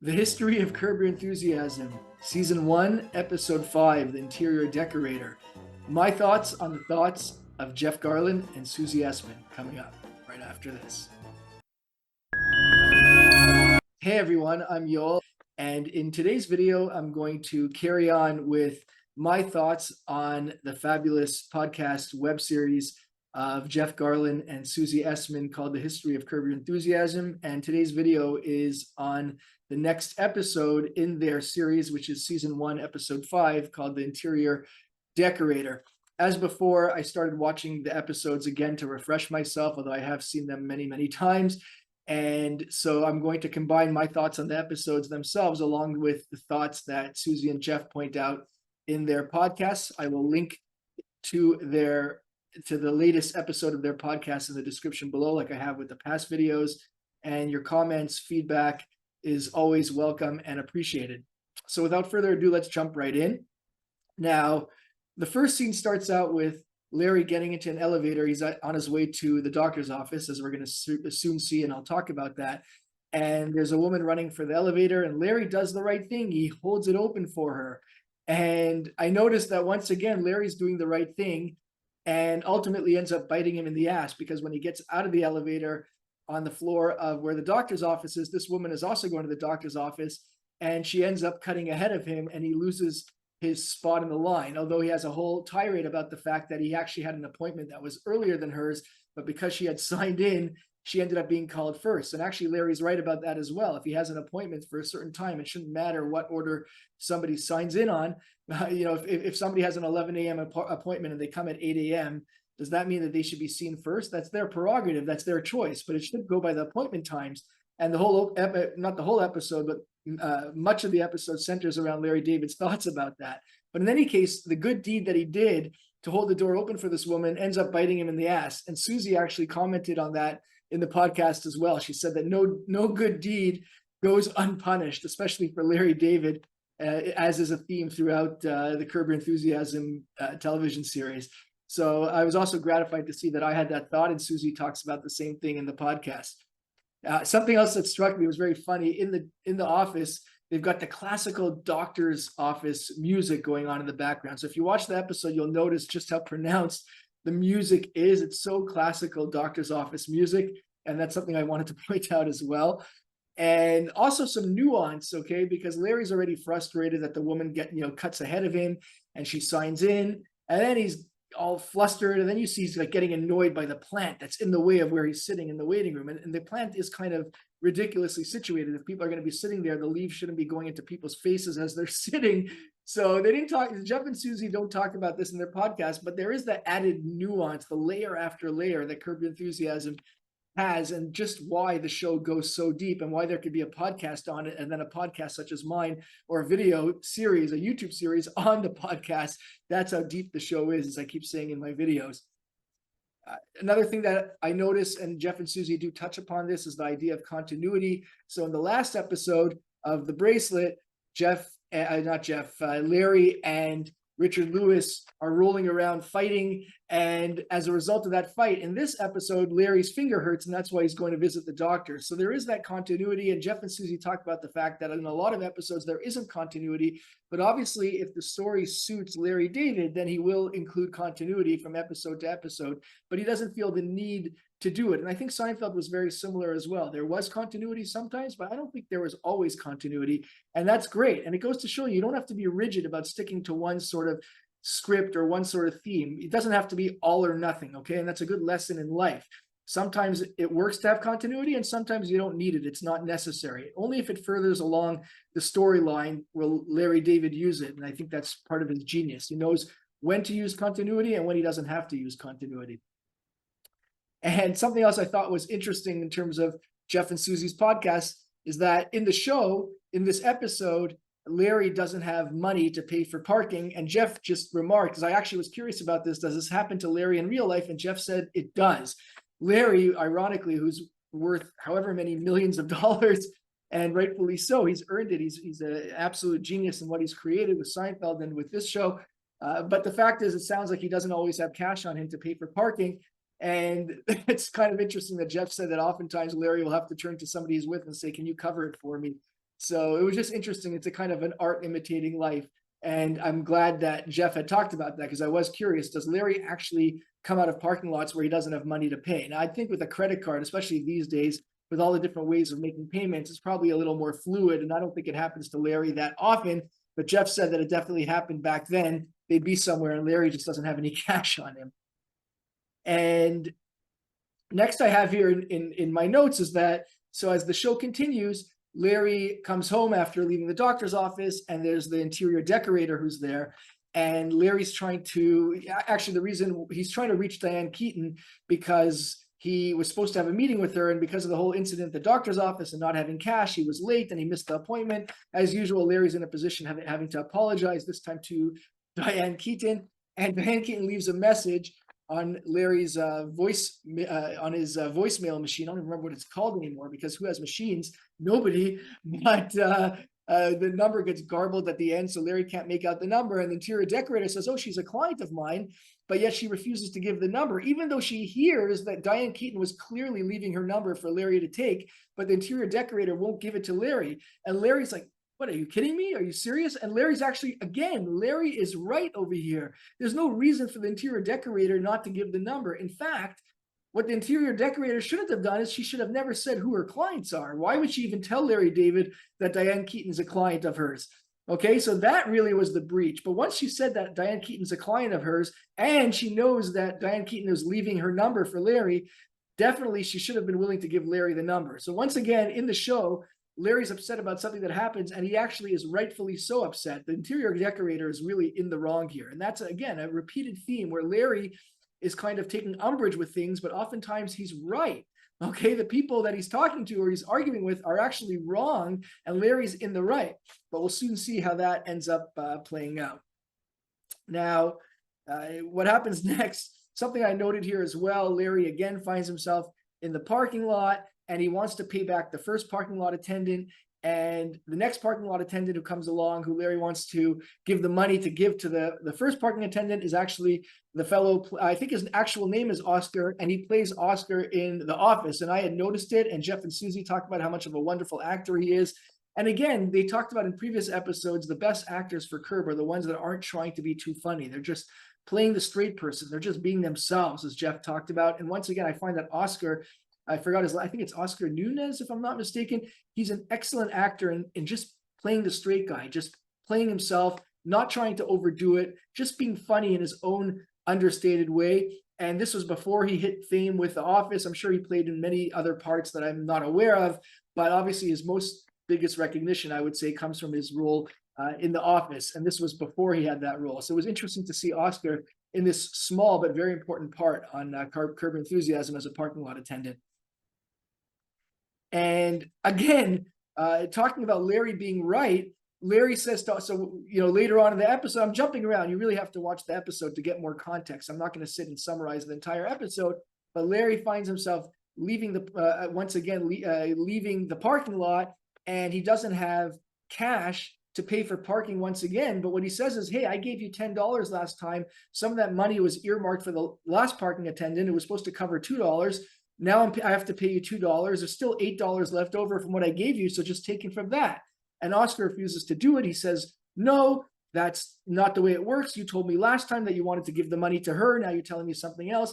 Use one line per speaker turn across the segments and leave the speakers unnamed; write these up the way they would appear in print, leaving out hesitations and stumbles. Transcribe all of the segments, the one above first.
The History of Curb Your Enthusiasm, Season 1, Episode 5, The Interior Decorator. My thoughts on the thoughts of Jeff Garlin and Susie Essman coming up right after this. Hey everyone, I'm Yoel, and in today's video, I'm going to carry on with my thoughts on the fabulous podcast web series of Jeff Garlin and Susie Essman called The History of Curb Your Enthusiasm. And today's video is on the next episode in their series, which is Season 1, Episode 5, called The Interior Decorator. As before, I started watching the episodes again to refresh myself, although I have seen them many, many times. And so I'm going to combine my thoughts on the episodes themselves along with the thoughts that Susie and Jeff point out in their podcasts. I will link to the latest episode of their podcast in the description below, like I have with the past videos. And your comments, feedback is always welcome and appreciated. So without further ado, let's jump right in. Now, the first scene starts out with Larry getting into an elevator. He's on his way to the doctor's office, as we're going to soon see, and I'll talk about that. And there's a woman running for the elevator, and Larry does the right thing. He holds it open for her. And I noticed that once again, Larry's doing the right thing and ultimately ends up biting him in the ass, because when he gets out of the elevator on the floor of where the doctor's office is, this woman is also going to the doctor's office, and she ends up cutting ahead of him, and he loses his spot in the line, although he has a whole tirade about the fact that he actually had an appointment that was earlier than hers, but because she had signed in, she ended up being called first. And actually, Larry's right about that as well. If he has an appointment for a certain time, it shouldn't matter what order somebody signs in on. If somebody has an 11 a.m. appointment and they come at 8 a.m., does that mean that they should be seen first? That's their prerogative. That's their choice. But it should go by the appointment times. And the whole, not the whole episode, but much of the episode centers around Larry David's thoughts about that. But in any case, the good deed that he did to hold the door open for this woman ends up biting him in the ass. And Susie actually commented on that in the podcast as well. She said that no good deed goes unpunished, especially for Larry David, as is a theme throughout the Curb Your Enthusiasm television series. So I was also gratified to see that I had that thought, and Susie talks about the same thing in the podcast. Something else that struck me was very funny. In the office, they've got the classical doctor's office music going on in the background. So if you watch the episode, you'll notice just how pronounced the music is. It's so classical doctor's office music, and that's something I wanted to point out as well. And also some nuance, okay, because Larry's already frustrated that the woman cuts ahead of him, and she signs in, and then he's all flustered, and then you see he's like getting annoyed by the plant that's in the way of where he's sitting in the waiting room, and the plant is kind of ridiculously situated. If people are going to be sitting there, the leaves shouldn't be going into people's faces as they're sitting. So they didn't talk. Jeff and Susie don't talk about this in their podcast, but there is that added nuance, the layer after layer that Curb Your Enthusiasm has, and just why the show goes so deep, and why there could be a podcast on it, and then a podcast such as mine, or a video series, a YouTube series on the podcast. That's how deep the show is, as I keep saying in my videos. Another thing that I notice, and Jeff and Susie do touch upon this, is the idea of continuity. So in the last episode of The Bracelet, Larry and Richard Lewis are rolling around fighting, and as a result of that fight, in this episode, Larry's finger hurts, and that's why he's going to visit the doctor. So there is that continuity, and Jeff and Susie talk about the fact that in a lot of episodes, there isn't continuity, but obviously, if the story suits Larry David, then he will include continuity from episode to episode, but he doesn't feel the need to do it. And I think Seinfeld was very similar as well. There was continuity sometimes, but I don't think there was always continuity. And that's great. And it goes to show you don't have to be rigid about sticking to one sort of script or one sort of theme. It doesn't have to be all or nothing, okay? And that's a good lesson in life. Sometimes it works to have continuity, and sometimes you don't need it. It's not necessary. Only if it furthers along the storyline will Larry David use it. And I think that's part of his genius. He knows when to use continuity and when he doesn't have to use continuity. And something else I thought was interesting in terms of Jeff and Susie's podcast is that in the show, in this episode, Larry doesn't have money to pay for parking. And Jeff just remarked, because I actually was curious about this, does this happen to Larry in real life? And Jeff said it does. Larry, ironically, who's worth however many millions of dollars, and rightfully so, he's earned it. He's an absolute genius in what he's created with Seinfeld and with this show. But the fact is, it sounds like he doesn't always have cash on him to pay for parking. And it's kind of interesting that Jeff said that oftentimes Larry will have to turn to somebody he's with and say, can you cover it for me? So it was just interesting. It's a kind of an art imitating life. And I'm glad that Jeff had talked about that, because I was curious, does Larry actually come out of parking lots where he doesn't have money to pay? Now, I think with a credit card, especially these days, with all the different ways of making payments, it's probably a little more fluid. And I don't think it happens to Larry that often. But Jeff said that it definitely happened back then. They'd be somewhere and Larry just doesn't have any cash on him. And next I have here in my notes is that, so as the show continues, Larry comes home after leaving the doctor's office, and there's the interior decorator who's there. And Larry's trying to, actually the reason he's trying to reach Diane Keaton, because he was supposed to have a meeting with her, and because of the whole incident at the doctor's office and not having cash, he was late and he missed the appointment. As usual, Larry's in a position having to apologize, this time to Diane Keaton. And Diane Keaton leaves a message on Larry's on his voicemail machine. I don't remember what it's called anymore, because who has machines? Nobody. But the number gets garbled at the end, so Larry can't make out the number. And the interior decorator says, "Oh, she's a client of mine," but yet she refuses to give the number, even though she hears that Diane Keaton was clearly leaving her number for Larry to take. But the interior decorator won't give it to Larry. And Larry's like, "What, are you kidding me? Are you serious?" And Larry's actually, again, Larry is right over here. There's no reason for the interior decorator not to give the number. In fact, what the interior decorator shouldn't have done is she should have never said who her clients are. Why would she even tell Larry David that Diane Keaton's a client of hers? Okay, so that really was the breach. But once she said that Diane Keaton's a client of hers, and she knows that Diane Keaton is leaving her number for Larry, definitely she should have been willing to give Larry the number. So once again, in the show, Larry's upset about something that happens, and he actually is rightfully so upset. The interior decorator is really in the wrong here. And that's, again, a repeated theme where Larry is kind of taking umbrage with things, but oftentimes he's right. Okay, the people that he's talking to or he's arguing with are actually wrong, and Larry's in the right. But we'll soon see how that ends up playing out. Now, what happens next, something I noted here as well, Larry again finds himself in the parking lot, and he wants to pay back the first parking lot attendant. And the next parking lot attendant who comes along, who Larry wants to give the money to give to the first parking attendant, is actually the fellow, I think his actual name is Oscar, and he plays Oscar in The Office. And I had noticed it, and Jeff and Susie talked about how much of a wonderful actor he is. And again, they talked about in previous episodes, the best actors for Curb are the ones that aren't trying to be too funny. They're just playing the straight person. They're just being themselves, as Jeff talked about. And once again, I find that Oscar, I forgot his, I think it's Oscar Nunez, if I'm not mistaken. He's an excellent actor in just playing the straight guy, just playing himself, not trying to overdo it, just being funny in his own understated way. And this was before he hit fame with The Office. I'm sure he played in many other parts that I'm not aware of, but obviously his biggest recognition, I would say, comes from his role in The Office. And this was before he had that role. So it was interesting to see Oscar in this small but very important part on Curb Enthusiasm as a parking lot attendant. And again, talking about Larry being right, Larry says to us, so, later on in the episode, I'm jumping around. You really have to watch the episode to get more context. I'm not going to sit and summarize the entire episode, but Larry finds himself leaving leaving the parking lot, and he doesn't have cash to pay for parking once again. But what he says is, "Hey, I gave you $10 last time. Some of that money was earmarked for the last parking attendant. It was supposed to cover $2. Now I have to pay you $2. There's still $8 left over from what I gave you, so just take it from that." And Oscar refuses to do it. He says, "No, that's not the way it works. You told me last time that you wanted to give the money to her. Now you're telling me something else."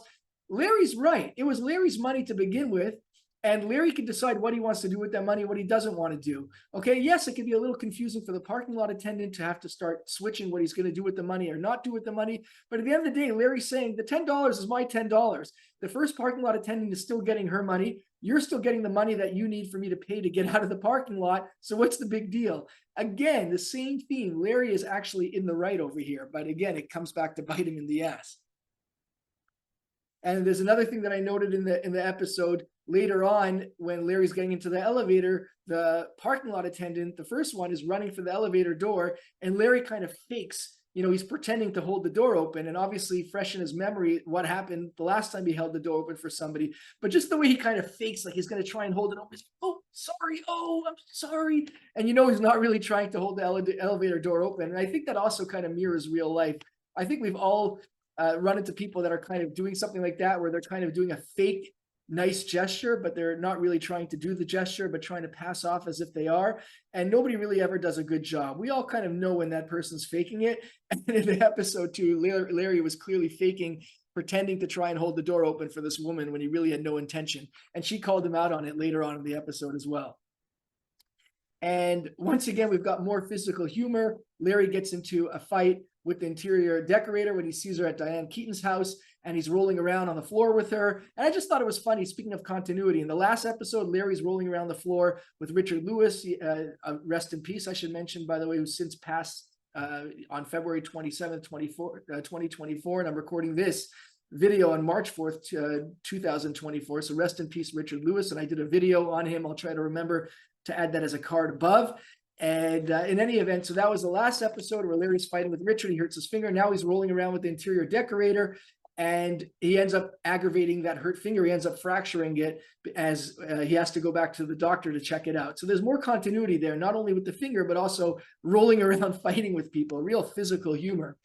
Larry's right. It was Larry's money to begin with, and Larry can decide what he wants to do with that money, what he doesn't want to do. Okay, yes, it can be a little confusing for the parking lot attendant to have to start switching what he's going to do with the money or not do with the money. But at the end of the day, Larry's saying the $10 is my $10. The first parking lot attendant is still getting her money. You're still getting the money that you need for me to pay to get out of the parking lot. So what's the big deal? Again, the same theme. Larry is actually in the right over here. But again, it comes back to bite him in the ass. And there's another thing that I noted in the episode later on, when Larry's getting into the elevator, the parking lot attendant, the first one, is running for the elevator door, and Larry kind of fakes, he's pretending to hold the door open, and obviously fresh in his memory what happened the last time he held the door open for somebody. But just the way he kind of fakes like he's going to try and hold it open. "Oh, sorry. Oh, I'm sorry." And he's not really trying to hold the elevator door open. And I think that also kind of mirrors real life. I think we've all run into people that are kind of doing something like that, where they're kind of doing a fake nice gesture, but they're not really trying to do the gesture, but trying to pass off as if they are. And nobody really ever does a good job. We all kind of know when that person's faking it. And in the episode 2, Larry was clearly faking, pretending to try and hold the door open for this woman when he really had no intention. And she called him out on it later on in the episode as well. And once again, we've got more physical humor. Larry gets into a fight with the interior decorator when he sees her at Diane Keaton's house, and he's rolling around on the floor with her. And I just thought it was funny. Speaking of continuity, in the last episode, Larry's rolling around the floor with Richard Lewis, rest in peace, I should mention, by the way, who's since passed on February 27th, 2024. And I'm recording this video on March 4th, 2024. So rest in peace, Richard Lewis. And I did a video on him. I'll try to remember to add that as a card above. And in any event, so that was the last episode where Larry's fighting with Richard. He hurts his finger. Now he's rolling around with the interior decorator, and he ends up aggravating that hurt finger. He ends up fracturing it as he has to go back to the doctor to check it out. So there's more continuity there, not only with the finger, but also rolling around fighting with people, real physical humor.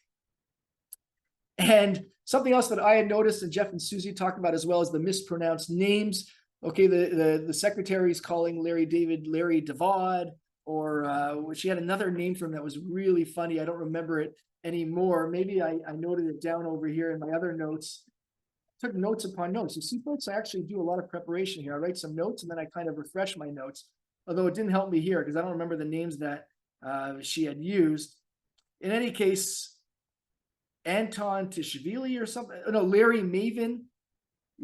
And something else that I had noticed, and Jeff and Susie talked about as well, is the mispronounced names. Okay, the secretary's calling Larry David Larry David, or she had another name for him that was really funny. I don't remember it anymore. Maybe I noted it down over here in my other notes. I took notes upon notes. You see, folks, I actually do a lot of preparation here. I write some notes and then I kind of refresh my notes, although it didn't help me here because I don't remember the names that she had used. In any case, Anton Tishvili or something. No, Larry Maven,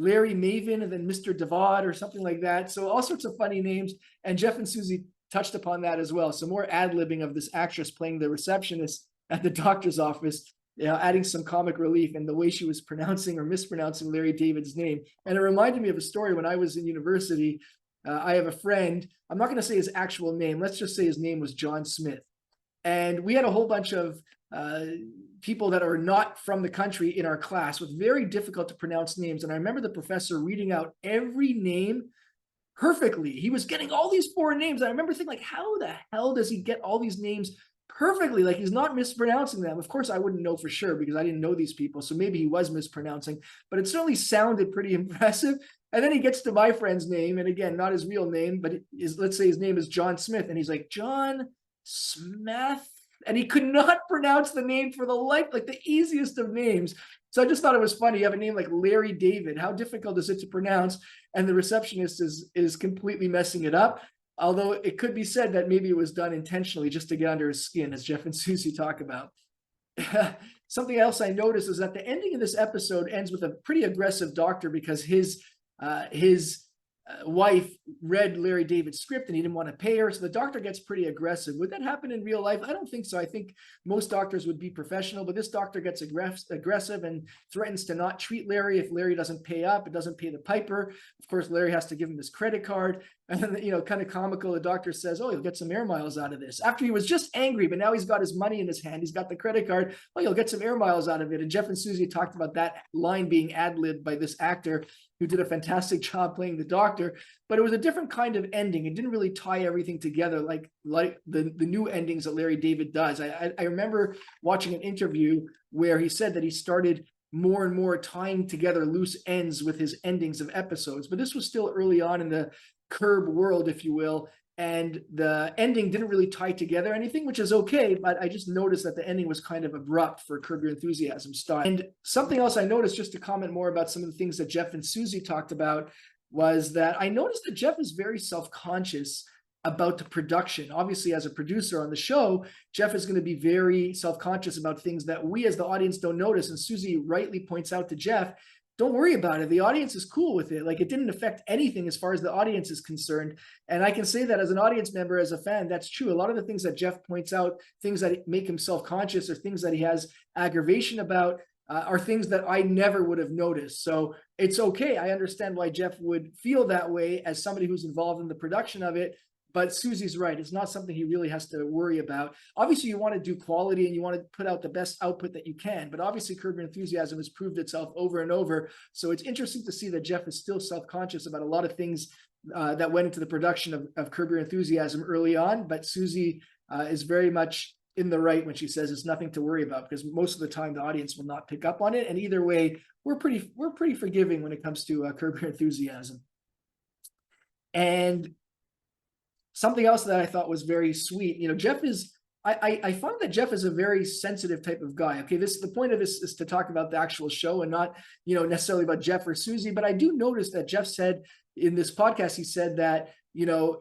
and then Mr. Davad or something like that. So all sorts of funny names. And Jeff and Susie touched upon that as well. So more ad-libbing of this actress playing the receptionist at the doctor's office, adding some comic relief in the way she was pronouncing or mispronouncing Larry David's name. And it reminded me of a story when I was in university. I have a friend, I'm not going to say his actual name. Let's just say his name was John Smith. And we had a whole bunch of people that are not from the country in our class with very difficult to pronounce names. And I remember the professor reading out every name perfectly. He was getting all these foreign names. I remember thinking, like, how the hell does he get all these names perfectly? Like, he's not mispronouncing them. Of course, I wouldn't know for sure because I didn't know these people. So maybe he was mispronouncing, but it certainly sounded pretty impressive. And then he gets to my friend's name, and again, not his real name, but let's say his name is John Smith. And he's like, John Smith. And he could not pronounce the name for the life, like the easiest of names. So I just thought it was funny. You have a name like Larry David. How difficult is it to pronounce? And the receptionist is completely messing it up. Although it could be said that maybe it was done intentionally just to get under his skin, as Jeff and Susie talk about. Something else I noticed is that the ending of this episode ends with a pretty aggressive doctor because his wife read Larry David's script and he didn't want to pay her. So the doctor gets pretty aggressive. Would that happen in real life? I don't think so. I think most doctors would be professional, but this doctor gets aggressive and threatens to not treat Larry if Larry doesn't pay up, it doesn't pay the piper. Of course, Larry has to give him his credit card. And then, kind of comical, the doctor says, oh, you'll get some air miles out of this. After he was just angry, but now he's got his money in his hand. He's got the credit card. Oh, you'll get some air miles out of it. And Jeff and Susie talked about that line being ad-libbed by this actor who did a fantastic job playing the doctor, but it was a different kind of ending. It didn't really tie everything together like the new endings that Larry David does. I remember watching an interview where he said that he started more and more tying together loose ends with his endings of episodes, but this was still early on in the Curb world, if you will, and the ending didn't really tie together anything, which is okay, but I just noticed that the ending was kind of abrupt for Curb Your Enthusiasm style. And something else I noticed, just to comment more about some of the things that Jeff and Susie talked about, was that I noticed that Jeff is very self-conscious about the production. Obviously, as a producer on the show, Jeff is going to be very self-conscious about things that we as the audience don't notice. And Susie rightly points out to Jeff, don't worry about it. The audience is cool with it. Like, it didn't affect anything as far as the audience is concerned. And I can say that as an audience member, as a fan, that's true. A lot of the things that Jeff points out, things that make him self-conscious or things that he has aggravation about, are things that I never would have noticed. So it's okay. I understand why Jeff would feel that way as somebody who's involved in the production of it. But Susie's right. It's not something he really has to worry about. Obviously, you want to do quality and you want to put out the best output that you can. But obviously, Curb Your Enthusiasm has proved itself over and over. So it's interesting to see that Jeff is still self-conscious about a lot of things that went into the production of Curb Your Enthusiasm early on. But Susie is very much in the right when she says it's nothing to worry about, because most of the time the audience will not pick up on it. And either way, we're pretty forgiving when it comes to Curb Your Enthusiasm. And something else that I thought was very sweet, Jeff is, I found that Jeff is a very sensitive type of guy. Okay, the point of this is to talk about the actual show and not, necessarily about Jeff or Susie. But I do notice that Jeff said in this podcast, he said that,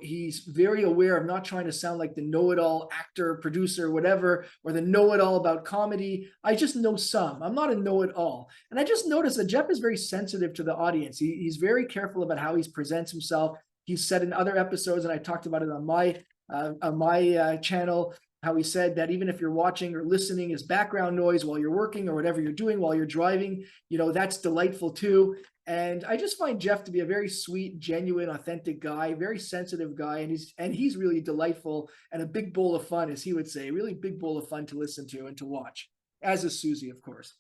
he's very aware of not trying to sound like the know-it-all actor, producer, whatever, or the know-it-all about comedy. I just know some. I'm not a know-it-all. And I just noticed that Jeff is very sensitive to the audience. He's very careful about how he presents himself. He's said in other episodes, and I talked about it on my channel, how he said that even if you're watching or listening as background noise while you're working or whatever you're doing while you're driving, that's delightful too. And I just find Jeff to be a very sweet, genuine, authentic guy, very sensitive guy. And he's really delightful and a big bowl of fun, as he would say, really big bowl of fun to listen to and to watch, as is Susie, of course.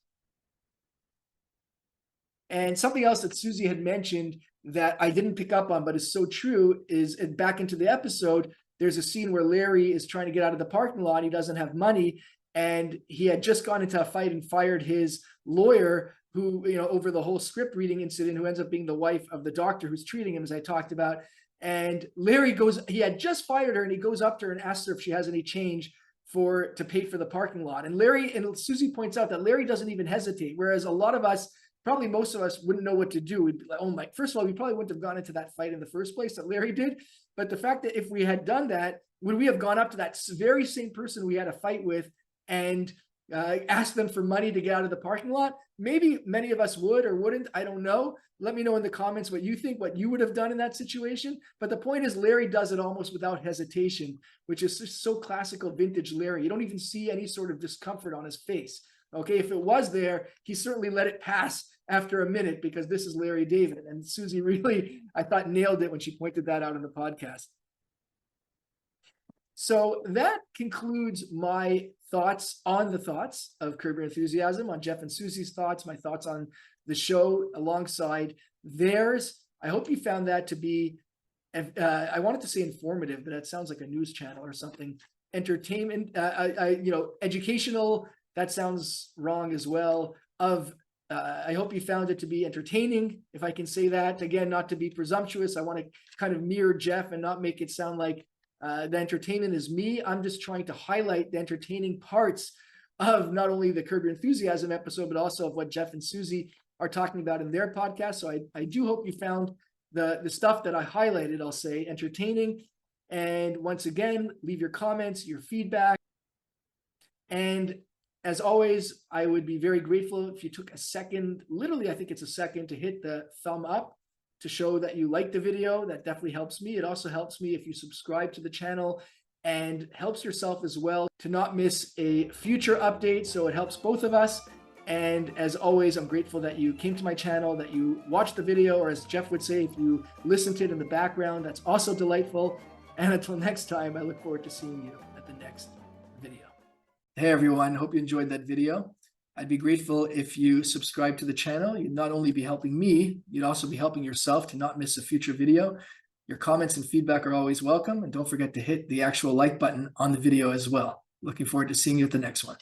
And something else that Susie had mentioned that I didn't pick up on, but is so true, is back into the episode, there's a scene where Larry is trying to get out of the parking lot. He doesn't have money. And he had just gone into a fight and fired his lawyer, who, over the whole script reading incident, who ends up being the wife of the doctor who's treating him, as I talked about. And Larry he had just fired her, and he goes up to her and asks her if she has any change to pay for the parking lot. And Susie points out that Larry doesn't even hesitate. Whereas a lot of us, probably most of us, wouldn't know what to do. We'd be like, oh my, first of all, we probably wouldn't have gone into that fight in the first place that Larry did. But the fact that if we had done that, would we have gone up to that very same person we had a fight with and asked them for money to get out of the parking lot? Maybe many of us would or wouldn't. I don't know. Let me know in the comments what you think, what you would have done in that situation. But the point is, Larry does it almost without hesitation, which is just so classical vintage Larry. You don't even see any sort of discomfort on his face. Okay, if it was there, he certainly let it pass after a minute, because this is Larry David. And Susie really, I thought, nailed it when she pointed that out in the podcast. So that concludes my thoughts on the thoughts of Curb Your Enthusiasm, on Jeff and Susie's thoughts, my thoughts on the show alongside theirs. I hope you found that to be, I wanted to say informative, but that sounds like a news channel or something. Entertainment, educational, that sounds wrong as well. I hope you found it to be entertaining, if I can say that. Again, not to be presumptuous. I want to kind of mirror Jeff and not make it sound like the entertainment is me. I'm just trying to highlight the entertaining parts of not only the Curb Your Enthusiasm episode, but also of what Jeff and Susie are talking about in their podcast. So I do hope you found the stuff that I highlighted, I'll say, entertaining. And once again, leave your comments, your feedback. And as always, I would be very grateful if you took a second, literally, I think it's a second, to hit the thumb up to show that you like the video. That definitely helps me. It also helps me if you subscribe to the channel, and helps yourself as well to not miss a future update. So it helps both of us. And as always, I'm grateful that you came to my channel, that you watched the video, or as Jeff would say, if you listened to it in the background, that's also delightful. And until next time, I look forward to seeing you at the next video. Hey everyone, hope you enjoyed that video. I'd be grateful if you subscribe to the channel. You'd not only be helping me, you'd also be helping yourself to not miss a future video. Your comments and feedback are always welcome. And don't forget to hit the actual like button on the video as well. Looking forward to seeing you at the next one.